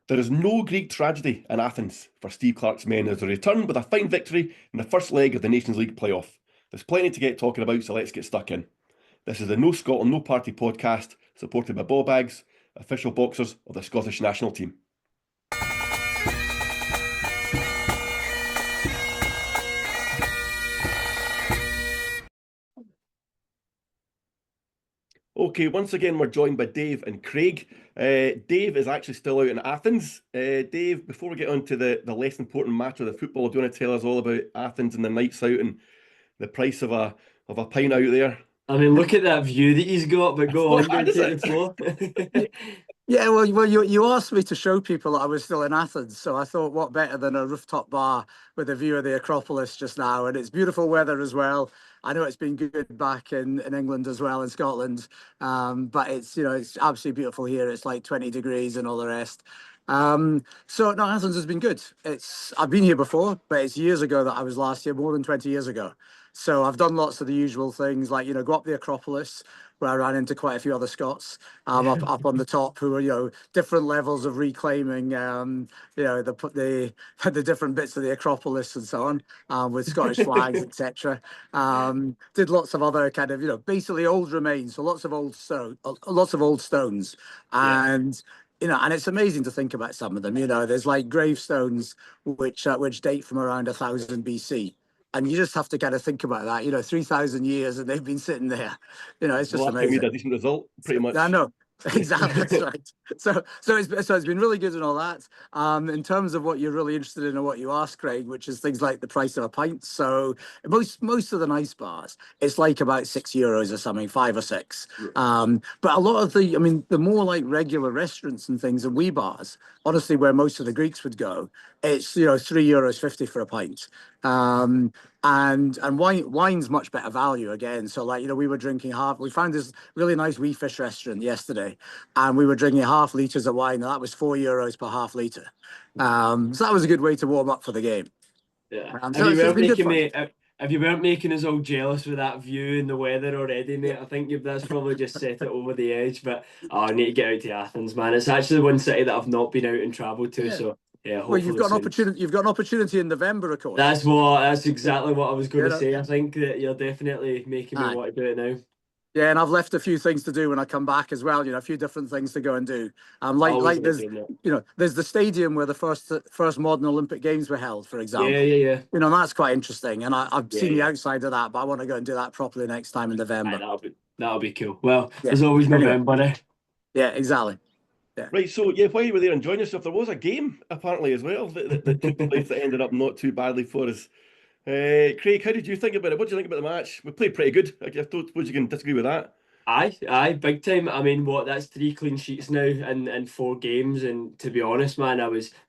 There is no Greek tragedy in Athens for Steve Clarke's men as they return with a fine victory in the first leg of the Nations League playoff. There's plenty to get talking about, so let's get stuck in. This is the No Scotland No Party podcast, supported by Ball Bags, official boxers of the Scottish national team. Okay, once again, we're joined by Dave and Craig. Dave is actually still out in Athens. Dave, before we get on to the less important matter of the football, do you want to tell us all about Athens and the nights out and the price of a pint out there? I mean, look at that view that he's got, but go on, Bad, do is take the it? floor. Yeah, well, you asked me to show people that I was still in Athens, so I thought, what better than a rooftop bar with a view of the Acropolis just now, and it's beautiful weather as well. I know it's been good back in England as well, in Scotland, but it's absolutely beautiful here. It's like 20 degrees and all the rest. So no, Athens has been good. I've been here before, but it's years ago that I was last year, more than 20 years ago. So I've done lots of the usual things, like go up the Acropolis, where I ran into quite a few other Scots up on the top who were different levels of reclaiming the different bits of the Acropolis and so on, with Scottish flags, etc. Did lots of other kind of basically old remains, so lots of old stones, and and it's amazing to think about some of them. There's like gravestones which date from around 1000 BC. And you just have to kind of think about that, 3,000 years and they've been sitting there. It's just Well, that made amazing. a decent result, pretty much. I know. Exactly, that's right. So it's been really good and all that. In terms of what you're really interested in and what you asked, Craig, which is things like the price of a pint. So most of the nice bars, it's like about €6 or something, 5 or 6. But a lot of the more like regular restaurants and things and wee bars, honestly, where most of the Greeks would go, it's €3.50 for a pint. And wine's much better value again. So we were drinking we found this really nice wee fish restaurant yesterday, and we were drinking half litres of wine, and that was €4 per half litre. So that was a good way to warm up for the game. Yeah. So it's been good fun. If you weren't making us all jealous with that view and the weather already, mate, I think that's probably just set it over the edge. But I need to get out to Athens, man. It's actually one city that I've not been out and travelled to. Yeah. So yeah, Well, you've hopefully got an soon. opportunity. You've got an opportunity in November, of course. That's exactly what I was going to Yeah. say. I think that you're definitely making me Aye. want to do it now. Yeah, and I've left a few things to do when I come back as well. A few different things to go and do. Always There's doing that. there's the stadium where the first modern Olympic Games were held, for example. Yeah. That's quite interesting, and I've seen the Yeah. outside of that, but I want to go and do that properly next time in November. Aye, that'll be cool. Well, Yeah. there's always Anyway. November, eh? Yeah, exactly. Yeah. Right, so yeah, while you were there enjoying yourself, there was a game apparently as well that took place that ended up not too badly for us. Craig, how did you think about it? What do you think about the match? We played pretty good. I don't suppose you can disagree with that. Aye, big time. I mean, that's 3 clean sheets now in 4 games, and to be honest, man,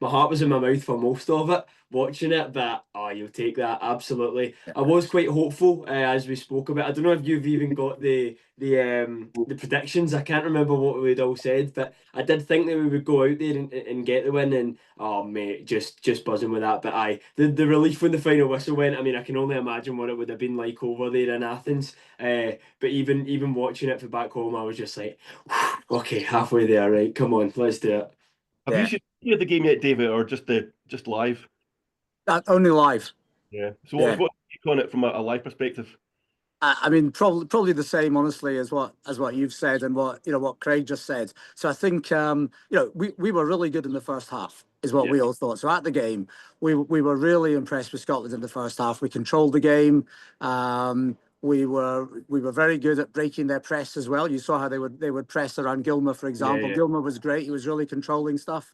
my heart was in my mouth for most of it watching it. But you'll take that absolutely. Yeah. I was quite hopeful as we spoke about. I don't know if you've even got the predictions. I can't remember what we'd all said, but I did think that we would go out there and get the win. And oh mate, just buzzing with that. But the relief when the final whistle went. I mean, I can only imagine what it would have been like over there in Athens. But even watching it for back home, I was just like, okay, halfway there, right? Come on, let's do it. Have you seen the game yet, David, or just live? Only live. Yeah. So what do you take on it from a live perspective? I mean, probably the same, honestly, as what you've said and what Craig just said. So I think we were really good in the first half, is what we all thought. So at the game, we were really impressed with Scotland in the first half. We controlled the game. We were very good at breaking their press as well. You saw how they would press around Gilmer, for example. Yeah. Gilmer was great. He was really controlling stuff.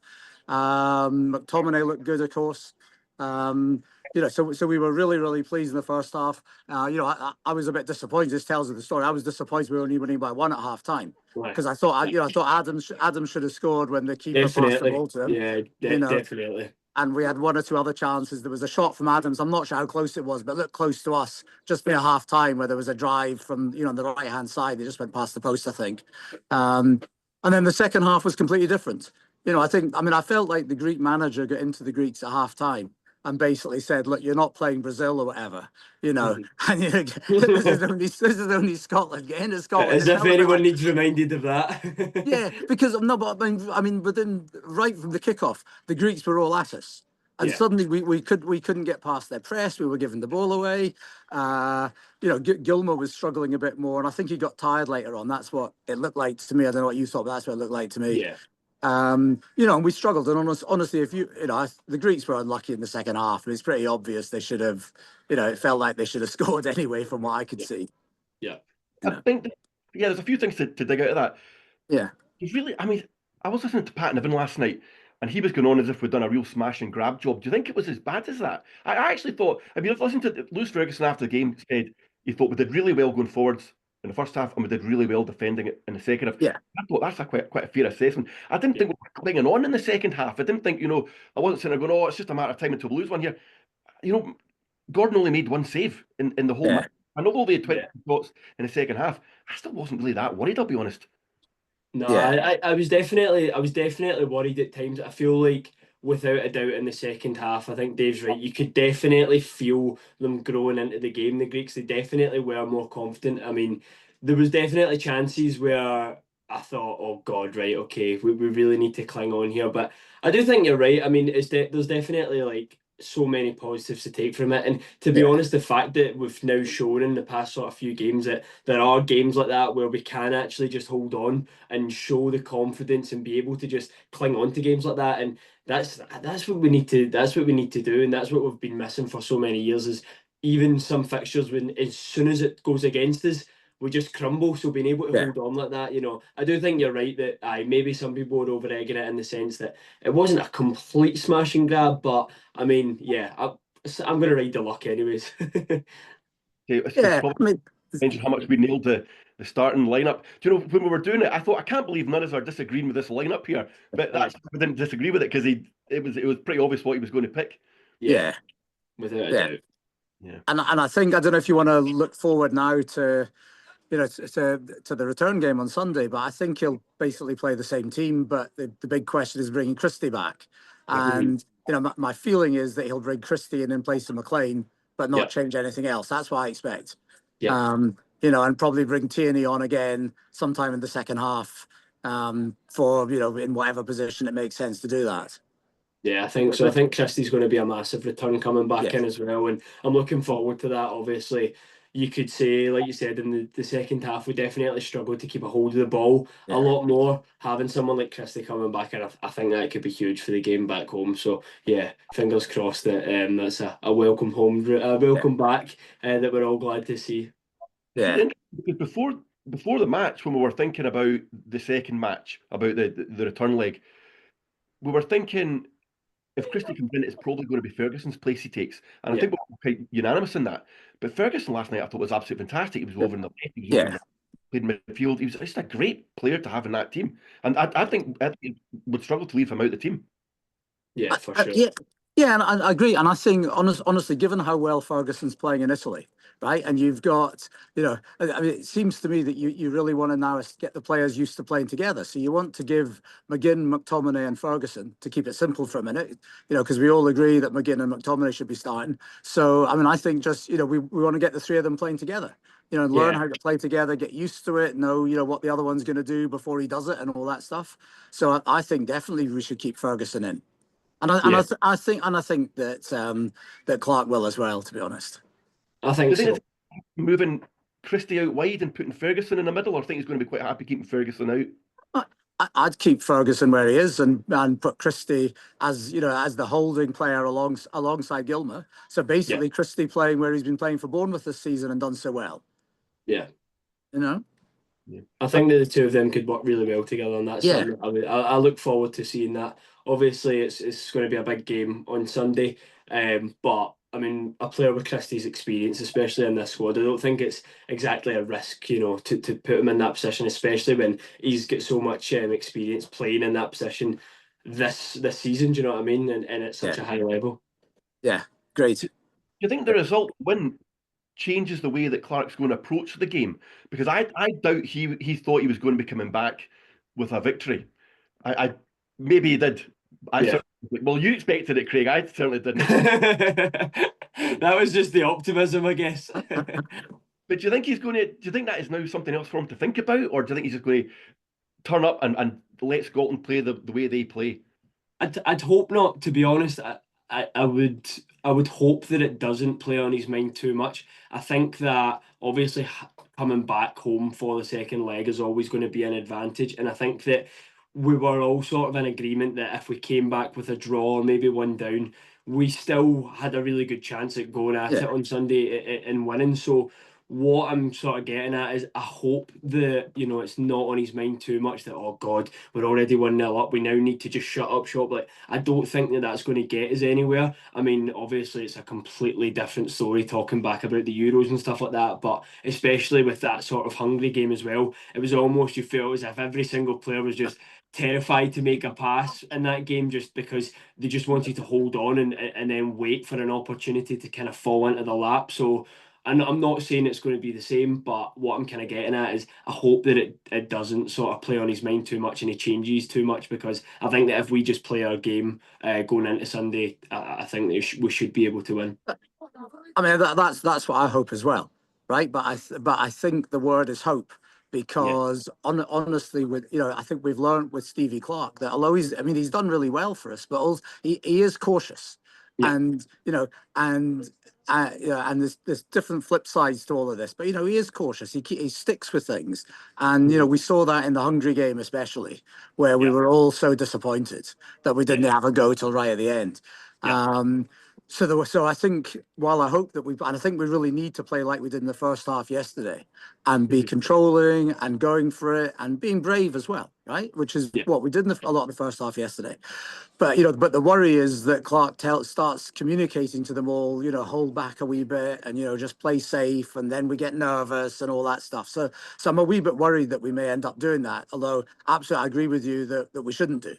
McTominay looked good, of course. So we were really, really pleased in the first half. I was a bit disappointed. This tells the story. I was disappointed we were only winning by 1 at half time, because I thought Adams should have scored when the keeper passed the ball to him. Yeah, definitely. And we had 1 or 2 other chances. There was a shot from Adams. I'm not sure how close it was, but it looked close to us just near half time, where there was a drive from on the right hand side. They just went past the post, I think. And then the second half was completely different. I felt like the Greek manager got into the Greeks at half time. and basically said, "Look, you're not playing Brazil or whatever, you know." And this is only Scotland. Get into Scotland. As and if tell them anyone like, needs reminded of that. yeah, because no, but I mean, within right from the kickoff, the Greeks were all at us, and Yeah. suddenly we couldn't get past their press. We were giving the ball away. Gilmour was struggling a bit more, and I think he got tired later on. That's what it looked like to me. I don't know what you thought, but that's what it looked like to me. Yeah. And we struggled. And honestly, if the Greeks were unlucky in the second half, and it's pretty obvious they should have, it felt like they should have scored anyway, from what I could see. Yeah. I think, there's a few things to dig out of that. Yeah. He's really, I mean, I was listening to Pat Niven last night, and he was going on as if we'd done a real smash and grab job. Do you think it was as bad as that? I actually thought, I mean, I've listened to Lewis Ferguson after the game, said he thought we did really well going forwards in the first half, and we did really well defending it in the second half. Yeah. I thought that's quite a fair assessment. I didn't think we were clinging on in the second half. I didn't think, I wasn't sitting there going, oh, it's just a matter of time until we lose one here. Gordon only made one save in the whole match. And although they had 20 shots in the second half, I still wasn't really that worried, I'll be honest. No, I was definitely worried at times. I feel like without a doubt in the second half, I think Dave's right. You could definitely feel them growing into the game. The Greeks, they definitely were more confident. I mean, there was definitely chances where I thought, oh God, right, okay, we really need to cling on here. But I do think you're right. I mean, there's definitely like so many positives to take from it. And to be honest, the fact that we've now shown in the past sort of few games that there are games like that where we can actually just hold on and show the confidence and be able to just cling on to games like that. And that's what we need to do. And that's what we've been missing for so many years, is even some fixtures when as soon as it goes against us, we just crumble. So being able to hold on like that, I do think you're right that maybe some people were over egging it in the sense that it wasn't a complete smash and grab, but I mean, yeah, I'm going to ride the luck anyways. I mean, mention how much we nailed the starting lineup. Do you know, when we were doing it, I thought, I can't believe none of us are disagreeing with this lineup here. But that's we didn't disagree with it because it was pretty obvious what he was going to pick. Yeah. Without a doubt. Yeah. And I think, I don't know if you want to look forward now to to the return game on Sunday, but I think he'll basically play the same team. But the big question is bringing Christie back. And, my feeling is that he'll bring Christie in place of McLean, but not change anything else. That's what I expect. Yeah. And probably bring Tierney on again sometime in the second half for, in whatever position it makes sense to do that. Yeah, I think so. I think Christie's going to be a massive return coming back in as well. And I'm looking forward to that, obviously. You could say, like you said, in the second half, we definitely struggled to keep a hold of the ball a lot more. Having someone like Christie coming back, and I think that could be huge for the game back home. So, yeah, fingers crossed that that's a welcome home, welcome back that we're all glad to see. Yeah. Because before the match, when we were thinking about the second match, about the return leg, we were thinking, if Christie comes in, it's probably going to be Ferguson's place he takes. And I think we're quite unanimous in that. But Ferguson last night, I thought, was absolutely fantastic. He was over in the left, he was over in the played midfield. He was just a great player to have in that team. And I think it would struggle to leave him out of the team. Yeah, for sure. Yeah, and I agree. And I think, honestly, given how well Ferguson's playing in Italy, right? And you've got, I mean, it seems to me that you really want to now get the players used to playing together. So you want to give McGinn, McTominay and Ferguson, to keep it simple for a minute, because we all agree that McGinn and McTominay should be starting. So, I mean, I think just, we want to get the three of them playing together, and learn how to play together, get used to it, know, what the other one's going to do before he does it and all that stuff. So I think definitely we should keep Ferguson in. And I think that that Clarke will as well, to be honest. I think so. Moving Christie out wide and putting Ferguson in the middle, or think he's going to be quite happy keeping Ferguson out? I'd keep Ferguson where he is and put Christie as as the holding player alongside Gilmour. So basically, Christie playing where he's been playing for Bournemouth this season and done so well. Yeah. Yeah. I think that the two of them could work really well together on that. Yeah. I look forward to seeing that. Obviously, it's going to be a big game on Sunday. But I mean, a player with Christie's experience, especially in this squad, I don't think it's exactly a risk, to put him in that position, especially when he's got so much experience playing in that position this season. Do you know what I mean? And at such a high level. Yeah, great. Do you think the result win changes the way that Clarke's going to approach the game? Because I doubt he thought he was going to be coming back with a victory. I maybe he did, I Yeah. certainly, well, you expected it, Craig. I certainly didn't. That was just the optimism, I guess. But do you think he's going to? Do you think that is now something else for him to think about, or do you think he's just going to turn up and let Scotland play the way they play? I'd hope not, to be honest. I would hope that it doesn't play on his mind too much. I think that obviously coming back home for the second leg is always going to be an advantage, and I think that we were all sort of in agreement that if we came back with a draw or maybe one down, we still had a really good chance at going at Yeah. it on Sunday and winning. So what I'm sort of getting at is I hope that, it's not on his mind too much that, oh God, we're already 1-0 up. We now need to just shut up shop. Like, I don't think that that's going to get us anywhere. I mean, obviously, it's a completely different story talking back about the Euros and stuff like that. But especially with that sort of hungry game as well, it was almost, you felt as if every single player was just terrified to make a pass in that game just because they just wanted to hold on and then wait for an opportunity to kind of fall into the lap. So, and I'm not saying it's going to be the same, but what I'm kind of getting at is I hope that it doesn't sort of play on his mind too much and he changes too much, because I think that if we just play our game going into Sunday, I think that we should be able to win. I mean, that's what I hope as well, right? But I think the word is hope, because honestly, I think we've learned with Stevie Clarke that although he's done really well for us, but also he is cautious, Yeah. and and there's different flip sides to all of this, but he is cautious. He sticks with things, and we saw that in the Hungary game especially, where we were all so disappointed that we didn't have a go till right at the end. So I think, while I hope that and I think we really need to play like we did in the first half yesterday, and be controlling and going for it and being brave as well, right? Which is what we did in a lot of the first half yesterday. But but the worry is that Clarke starts communicating to them all, hold back a wee bit and just play safe, and then we get nervous and all that stuff. So I'm a wee bit worried that we may end up doing that. Although absolutely, I agree with you that we shouldn't do,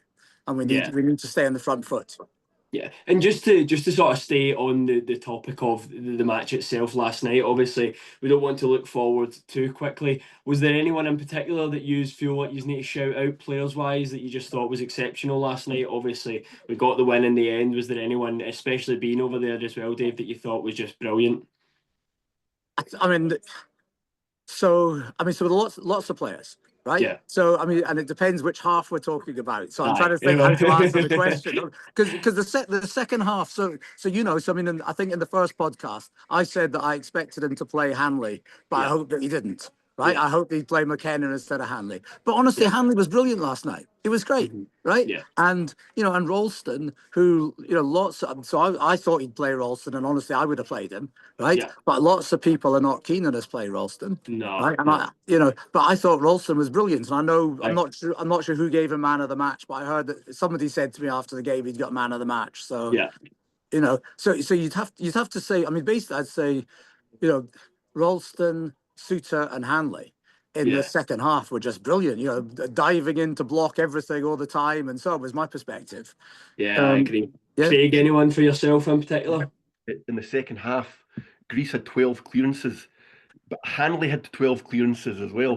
and we need to stay on the front foot. Yeah, and just to sort of stay on the topic of the match itself last night, obviously we don't want to look forward too quickly. Was there anyone in particular that you feel like you need to shout out players wise that you just thought was exceptional last night? Obviously we got the win in the end. Was there anyone, especially being over there as well, Dave, that you thought was just brilliant? I mean, so lots of players. Right. Yeah. So and it depends which half we're talking about. So I'm trying to think how to answer the question, because the second half. So I think in the first podcast I said that I expected him to play Hanley, but I hope that he didn't. Right. I hope he'd play McKenna instead of Hanley. But honestly, Hanley was brilliant last night. It was great. Right. Yeah. And and Ralston, who I thought he'd play Ralston, and honestly I would have played him. Right. Yeah. But lots of people are not keen on us play Ralston. No. Right. And but I thought Ralston was brilliant, and I know I'm not sure who gave him man of the match, but I heard that somebody said to me after the game he'd got man of the match. So so you'd have to say, I mean, basically I'd say, Ralston, Suter, and Hanley in the second half were just brilliant. Diving in to block everything all the time, and so it was my perspective. Yeah, I agree. Craig, anyone for yourself in particular? In the second half, Greece had 12 clearances, but Hanley had 12 clearances as well.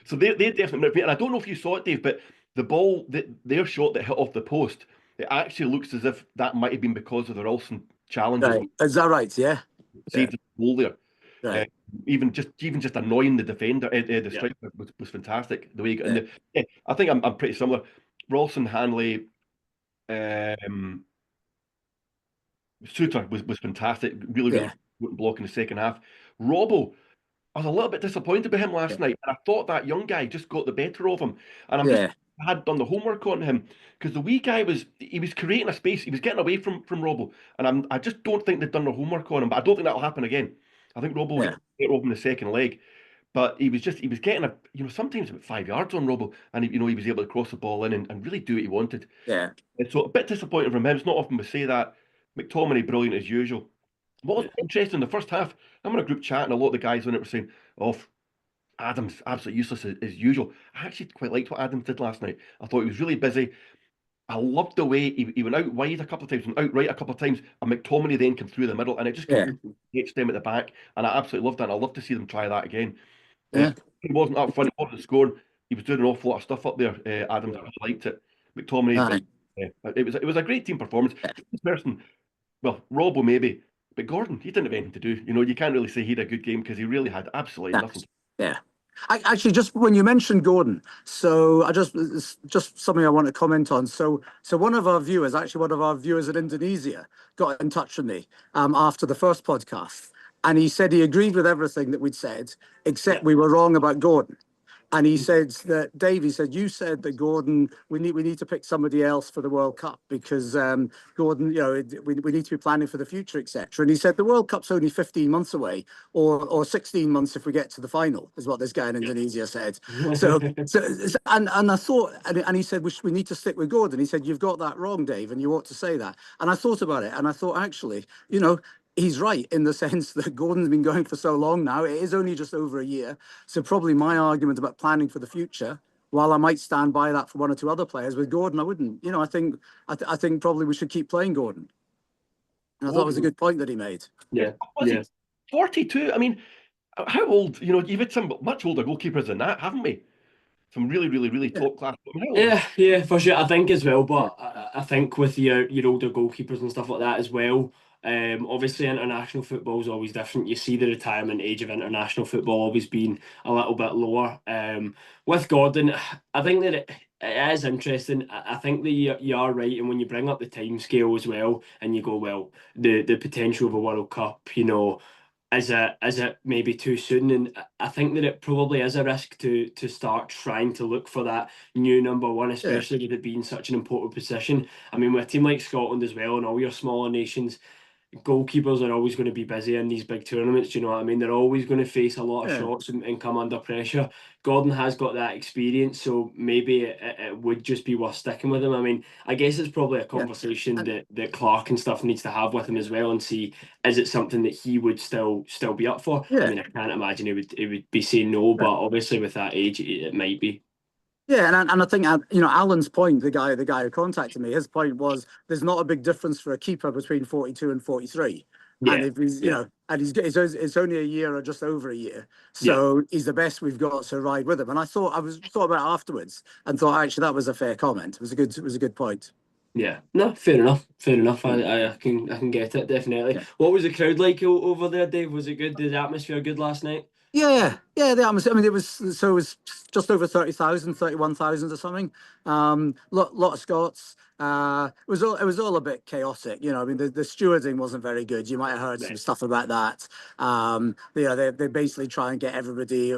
So they definitely, and I don't know if you saw it, Dave, but the ball, their shot that hit off the post, it actually looks as if that might have been because of the Ralston challenge. Right. Is that right? Yeah. Saved the goal there. Right. Even just annoying the defender, the striker was fantastic. The way he got in there. I think I'm pretty similar. Ralston, Hanley, Suter was fantastic. Really block in the second half. Robbo, I was a little bit disappointed by him last night, and I thought that young guy just got the better of him. And I had done the homework on him, because the wee guy was creating a space. He was getting away from Robbo, and I just don't think they've done their homework on him. But I don't think that'll happen again. I think Robbo will get over in the second leg, but he was getting sometimes about 5 yards on Robbo, and he was able to cross the ball in and really do what he wanted. Yeah. And so a bit disappointing from him. It's not often we say that. McTominay brilliant as usual. What was interesting in the first half, I'm in a group chat and a lot of the guys on it were saying, "Oh, Adams absolutely useless as usual." I actually quite liked what Adams did last night. I thought he was really busy. I loved the way he went out wide a couple of times and out right a couple of times, and McTominay then came through the middle, and it just gets them at the back, and I absolutely loved that, and I'd love to see them try that again. Yeah. He wasn't up front, he wasn't scoring. he was doing an awful lot of stuff up there. Adams, I really liked it. McTominay, it was a great team performance. This person, well, Robbo maybe, but Gordon, he didn't have anything to do. You can't really say he had a good game because he really had absolutely nothing. Yeah. Actually, just when you mentioned Gordon, so it's just something I want to comment on. So one of our viewers in Indonesia, got in touch with me after the first podcast, and he said he agreed with everything that we'd said, except we were wrong about Gordon. And he said that, Dave, he said, you said that Gordon, we need to pick somebody else for the World Cup because Gordon, we need to be planning for the future, etc. And he said the World Cup's only 15 months away, or 16 months if we get to the final, is what this guy in Indonesia said. So and I thought, and he said we need to stick with Gordon. He said, you've got that wrong, Dave, and you ought to say that. And I thought about it, and I thought, actually, he's right in the sense that Gordon's been going for so long now. It is only just over a year. So probably my argument about planning for the future, while I might stand by that for one or two other players, with Gordon, I wouldn't. I think probably we should keep playing Gordon. And I thought it was a good point that he made. Yeah. 42. I mean, how old? You've had some much older goalkeepers than that, haven't we? Some really, really, really top class. Yeah, for sure. I think as well, but I think with your older goalkeepers and stuff like that as well. Obviously, international football is always different. You see the retirement age of international football always being a little bit lower. With Gordon, I think that it is interesting. I think that you are right, and when you bring up the time scale as well, and you go, well, the potential of a World Cup, is it maybe too soon? And I think that it probably is a risk to start trying to look for that new number one, especially with it being such an important position. I mean, with a team like Scotland as well, and all your smaller nations, goalkeepers are always going to be busy in these big tournaments. Do you know what I mean? They're always going to face a lot of shots and come under pressure. Gordon has got that experience, so maybe it would just be worth sticking with him. I mean, I guess it's probably a conversation that Clarke and stuff needs to have with him as well, and see, is it something that he would still be up for? I mean, I can't imagine he would be saying no, but obviously with that age, it might be. Yeah, and I think Alan's point, the guy who contacted me, his point was there's not a big difference for a keeper between 42 and 43. Yeah, and if he's and it's only a year or just over a year, so he's the best we've got to ride with him. And I thought about it afterwards and thought actually that was a fair comment. It was a good point. Yeah, no, fair enough. I can get it, definitely. What was the crowd like over there, Dave? Was it good? The atmosphere good last night? Yeah, the atmosphere. I mean, it was just over 30,000, 31,000 or something. Lot of Scots. It was all a bit chaotic. I mean, the stewarding wasn't very good. You might have heard some stuff about that. They basically try and get everybody,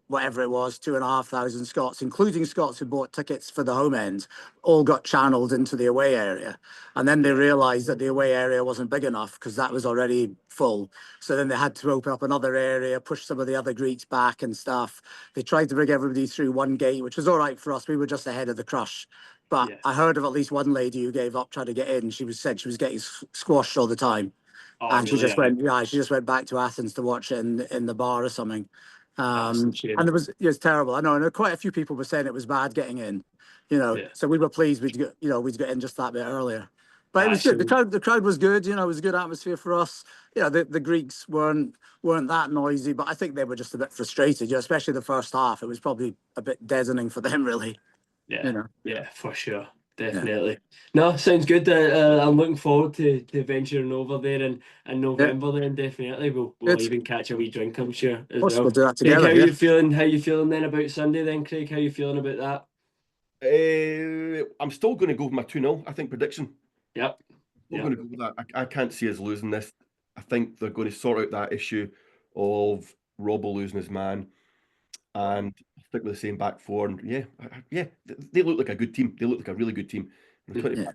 whatever it was, 2,500 Scots, including Scots who bought tickets for the home end, all got channeled into the away area. And then they realised that the away area wasn't big enough because that was already full. So then they had to open up another area, push some of the other Greeks back and stuff. They tried to bring everybody through one gate, which was all right for us. We were just ahead of the crush. But I heard of at least one lady who gave up trying to get in. She said she was getting squashed all the time. And she just went back to Athens to watch it in the bar or something. And it was terrible. I know, and quite a few people were saying it was bad getting in. So we were pleased we'd got in just that bit earlier. But it was good. The crowd was good. It was a good atmosphere for us. The Greeks weren't that noisy, but I think they were just a bit frustrated. Especially the first half. It was probably a bit deadening for them, really. Yeah, for sure. Definitely. No, sounds good. I'm looking forward to venturing over there in November. Then definitely we'll even catch a wee drink, I'm sure, as well. We'll do that together. Craig, how you feeling then about Sunday then, Craig? How you feeling about that? I'm still going to go with my 2-0, I think, prediction. Yep. I'm going to go with that. I can't see us losing this. I think they're going to sort out that issue of Robbo losing his man and stick with the same back four. And they look like a good team. They look like a really good team. 25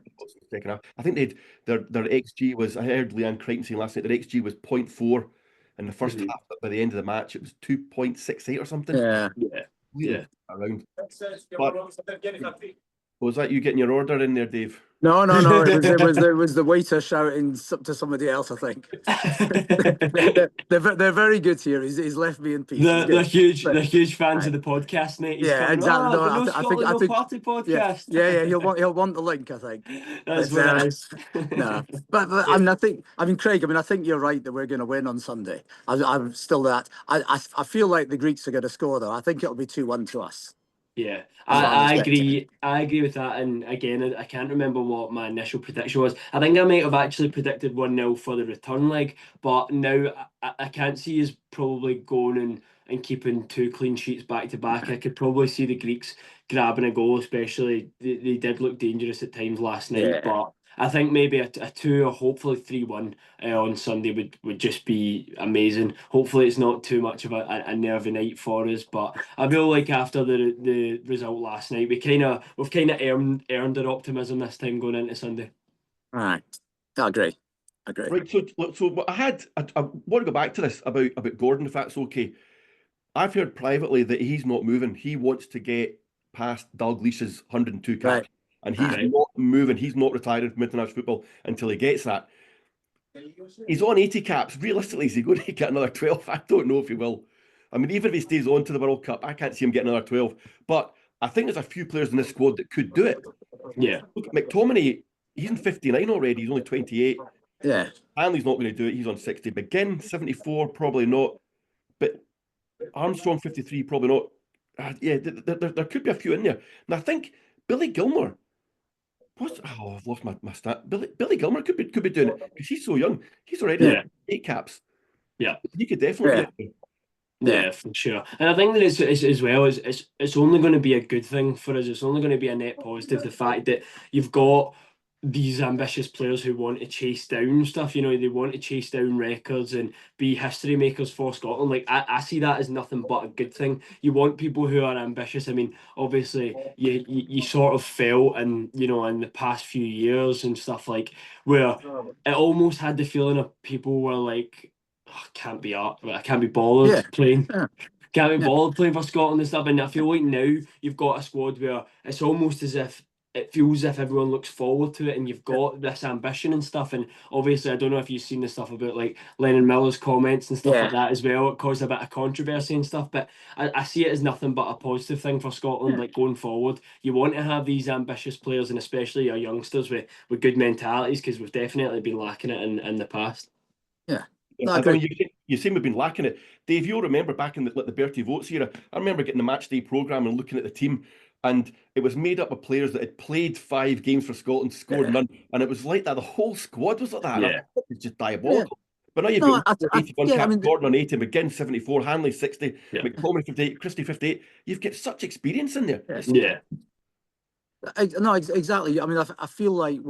second half. I think their XG was, I heard Leanne Crichton saying last night, their XG was 0.4 in the first half, but by the end of the match it was 2.68 or something. Around. But, was that you getting your order in there, Dave? No. It was the waiter shouting to somebody else, I think. they're very good here. He's left me in peace. They're huge fans of the podcast, mate. Exactly. I think Party podcast. Yeah. He'll want the link, I think. That's very nice. No, but I mean, Craig. I think you're right that we're going to win on Sunday. I'm still that. I feel like the Greeks are going to score though. I think it'll be 2-1 to us. Yeah, is what I'm I expecting. agree. I agree with that. And again, I can't remember what my initial prediction was. I think I might have actually predicted 1-0 for the return leg, but now I can't see us probably going and keeping 2 clean sheets back to back. I could probably see the Greeks grabbing a goal, especially they did look dangerous at times last night. Yeah. But I think maybe a 2 or hopefully 3-1 on Sunday would just be amazing. Hopefully, it's not too much of a nervy night for us, but I feel like after the result last night, we've kind of earned our optimism this time going into Sunday. All right. I agree. Right, so I want to go back to this about Gordon, if that's okay. I've heard privately that he's not moving. He wants to get past Dalglish's 102 caps, Right. and he's Right. not moving. He's not retiring from international football until he gets that. He's on 80 caps. Realistically, is he going to get another 12? I don't know if he will. I mean, even if he stays on to the World Cup, I can't see him getting another 12. But I think there's a few players in this squad that could do it. Yeah. Look, McTominay, he's in 59 already. He's only 28. Yeah. Hanley's not going to do it. He's on 60. McGinn, 74, probably not. But Armstrong, 53, probably not. Yeah, there could be a few in there. And I think Billy Gilmore, I've lost my stat. Billy Gilmore could be doing it because he's so young. He's already Yeah. 8 caps. Yeah. He could definitely be it. Yeah, for sure. And I think that it's as well as it's only going to be a good thing for us. It's only going to be a net positive. The fact that you've got these ambitious players who want to chase down stuff, they want to chase down records and be history makers for Scotland. Like I see that as nothing but a good thing. You want people who are ambitious. I mean, obviously you sort of felt and in the past few years and stuff like where it almost had the feeling of people were like, I can't be bothered playing. Yeah. Can't be bothered playing for Scotland and stuff. And I feel like now you've got a squad where it's almost as if it feels as if everyone looks forward to it and you've got this ambition and stuff. And obviously, I don't know if you've seen the stuff about like Lennon Miller's comments and stuff like that as well. It caused a bit of controversy and stuff. But I see it as nothing but a positive thing for Scotland, like going forward. You want to have these ambitious players and especially our youngsters with good mentalities because we've definitely been lacking it in the past. Yeah. No, I mean, you seem we've been lacking it. Dave, you'll remember back in the Bertie Votes era, I remember getting the match day programme and looking at the team, and it was made up of players that had played 5 games for Scotland, scored none, and it was like that. The whole squad was like that. Yeah. It's just diabolical. But now you've got 81 caps, mean, Gordon on 80, McGinn 74, Hanley 60, Yeah. McTominay 58, Christie 58. You've got such experience in there. Yeah. No, exactly. I mean, I feel like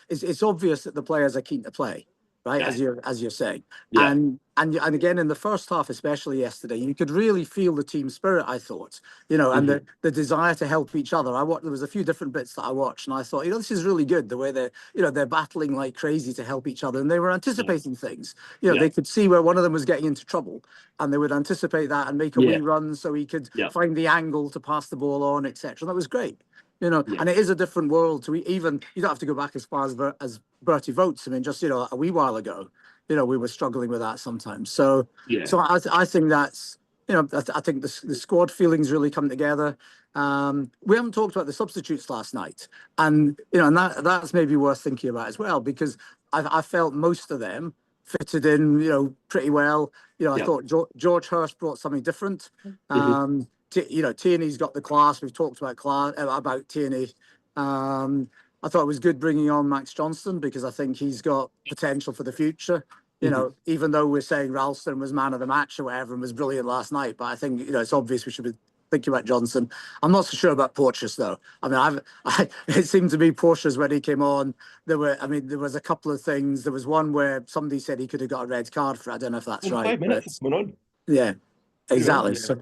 it's obvious that the players are keen to play, right? Yeah. As you're saying, Yeah. and again in the first half, especially yesterday, you could really feel the team spirit. I thought, and the desire to help each other. There was a few different bits that I watched, and I thought, this is really good. The way they're battling like crazy to help each other, and they were anticipating things. They could see where one of them was getting into trouble, and they would anticipate that and make a wee run so he could find the angle to pass the ball on, etc. That was great. And it is a different world to even, you don't have to go back as far as Bertie Votes. I mean, just, a wee while ago, we were struggling with that sometimes. So I think that's, I think the squad feelings really come together. We haven't talked about the substitutes last night. And, and that's maybe worth thinking about as well, because I felt most of them fitted in, pretty well. I thought George Hurst brought something different. Tierney's got the class. We've talked about Tierney. I thought it was good bringing on Max Johnston because I think he's got potential for the future. Even though we're saying Ralston was man of the match or whatever and was brilliant last night, but I think it's obvious we should be thinking about Johnson. I'm not so sure about Porteous though. I mean, it seemed to be Porteous when he came on. There was a couple of things. There was one where somebody said he could have got a red card for. I don't know if that's right. 5 minutes coming on. Yeah, exactly. So,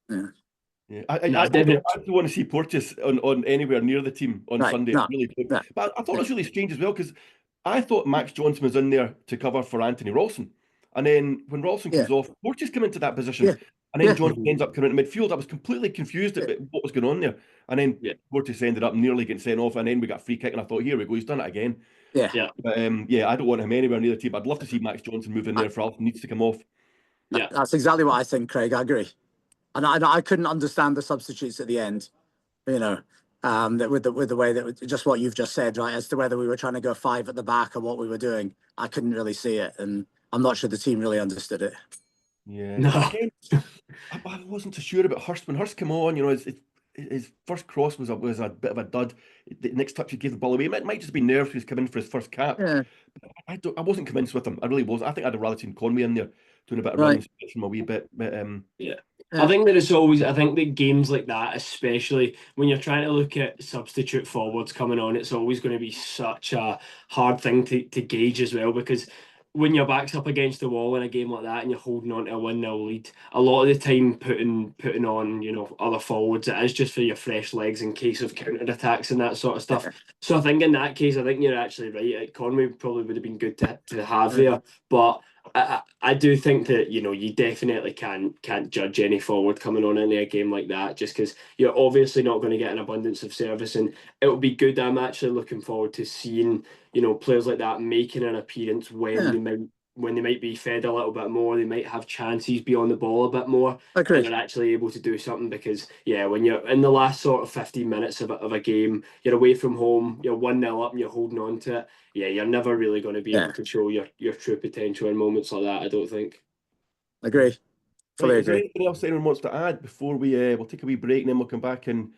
I don't want to see Porteous on anywhere near the team on Sunday. Really do. But I thought it was really strange as well because I thought Max Johnson was in there to cover for Anthony Ralston, and then when Ralston comes off, Porteous came into that position, and then Johnson ends up coming into midfield. I was completely confused about what was going on there, and then Porteous ended up nearly getting sent off, and then we got a free kick, and I thought, here we go, he's done it again. But I don't want him anywhere near the team. I'd love to see Max Johnson move in there. For Ralston needs to come off. That's exactly what I think, Craig. I agree. And I couldn't understand the substitutes at the end, that with the way that just what you've just said, right, as to whether we were trying to go 5 at the back or what we were doing. I couldn't really see it, and I'm not sure the team really understood it. Yeah, No. but again, I wasn't too sure about Hurst when Hurst came on. His first cross was a bit of a dud. The next touch he gave the ball away. It might just be nerves. He's come in for his first cap. Yeah, I wasn't convinced with him. I really wasn't. I think I'd have rather seen Conway in there doing a bit of right. running space from a wee bit. But Yeah. Yeah. I think that it's always, I think that games like that, especially when you're trying to look at substitute forwards coming on, it's always going to be such a hard thing to gauge as well, because when your back's up against the wall in a game like that and you're holding on to a 1-0 lead, a lot of the time putting on, other forwards, it is just for your fresh legs in case of counter attacks and that sort of stuff. So I think in that case, I think you're actually right. Conway probably would have been good to have there, but I do think that you definitely can't judge any forward coming on in a game like that, just because you're obviously not going to get an abundance of service, and it'll be good. I'm actually looking forward to seeing players like that making an appearance Yeah. when they might be fed a little bit more, they might have chances beyond the ball a bit more, and Agreed. they're actually able to do something. Because when you're in the last sort of 15 minutes of a game, you're away from home, you're 1-0 up and you're holding on to it. Yeah, you're never really going to be Yeah. able to show your true potential in moments like that, I don't think. Agree. Fully right, is there agree. anything else anyone wants to add before we'll take a wee break and then we'll come back and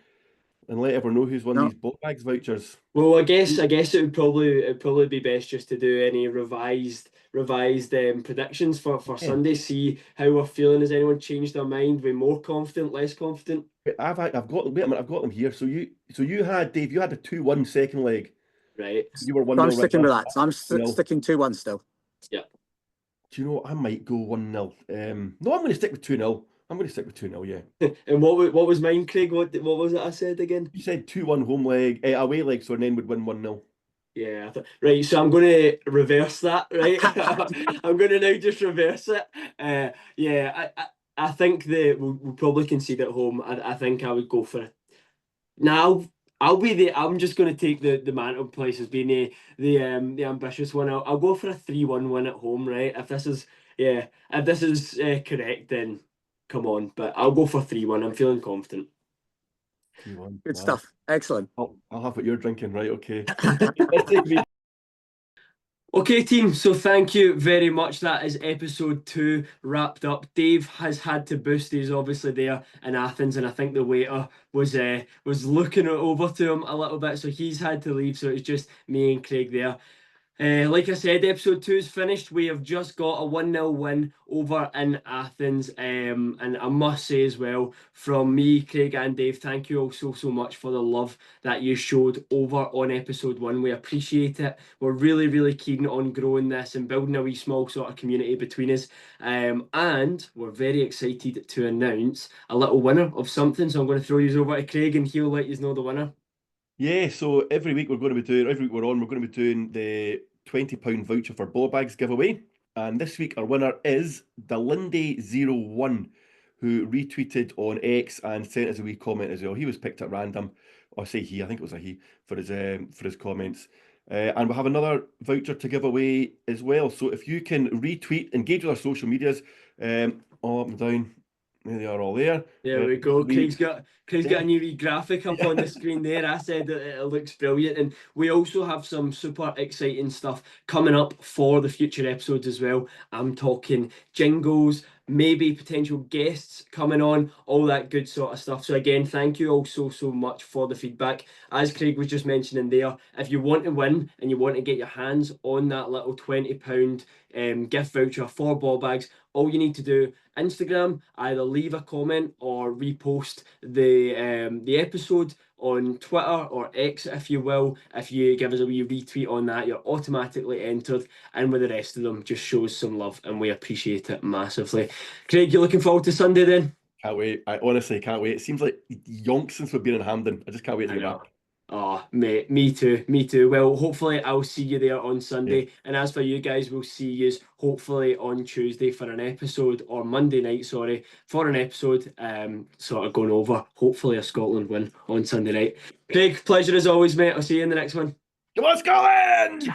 let everyone know who's won No. these ball bags vouchers? Well, I guess it'd probably be best just to do any revised predictions for Yeah. Sunday. See how we're feeling. Has anyone changed their mind? We're more confident, less confident? I've got them. Wait a minute, I've got them here. So you had Dave. You had a 2-1 second leg. Right. You were So I'm 1-0 right sticking with back. that. So I'm sticking 2-1 still. Yeah. Do you know what? I might go 1-0. No, I'm going to stick with 2-0. I'm going to stick with 2-0. Yeah. And what was mine, Craig? What was it I said again? You said 2-1 home leg, away leg, so and then would win 1-0. Yeah, right. So I'm going to reverse that. Right, I'm going to now just reverse it. Yeah, I think that we'll probably concede at home. I think I would go for it. Now I'm just going to take the mantle place as being the ambitious one. I'll go for a 3-1 win at home. Right, if this is correct, then come on. But I'll go for 3-1. I'm feeling confident. 3-1. Good Wow. stuff. Excellent. I'll have what you're drinking, right? Okay. Let's take a wee Okay, team. So thank you very much. That is episode 2 wrapped up. Dave has had to boost. He's obviously there in Athens, and I think the waiter was looking over to him a little bit, so he's had to leave. So it's just me and Craig there. Like I said, episode 2 is finished. We have just got a 1-0 win over in Athens. And I must say as well, from me, Craig and Dave, thank you all so much for the love that you showed over on episode 1. We appreciate it. We're really keen on growing this and building a wee small sort of community between us. And we're very excited to announce a little winner of something. So I'm going to throw you over to Craig and he'll let you know the winner. Yeah, so every week we're going to be doing the £20 voucher for ball bags giveaway. And this week our winner is Delindy01, who retweeted on X and sent us a wee comment as well. He was picked at random. Or say he, I think it was a he for his comments. And we'll have another voucher to give away as well. So if you can retweet, engage with our social medias, all up and down. There they are, all there. There we go. we- Craig's got a new wee graphic up on the screen there. I said that it looks brilliant, and we also have some super exciting stuff coming up for the future episodes as well. I'm talking jingles, maybe potential guests coming on, all that good sort of stuff. So again, thank you all so much for the feedback. As Craig was just mentioning there, if you want to win and you want to get your hands on that little £20 gift voucher for ball bags, all you need to do, Instagram, either leave a comment or repost the episode on Twitter or X, if you will. If you give us a wee retweet on that, you're automatically entered, and with the rest of them, just shows some love, and we appreciate it massively. Craig, you looking forward to Sunday then? Can't wait. I honestly can't wait. It seems like yonks since we've been in Hampden. I just can't wait to I get know. back. Oh, mate, me too. Well, hopefully I'll see you there on Sunday. Yeah. And as for you guys, we'll see you hopefully on Tuesday for an episode, or Monday night, sorry, for an episode, sort of going over, hopefully a Scotland win on Sunday night. Craig, pleasure as always, mate. I'll see you in the next one. Come on, Scotland!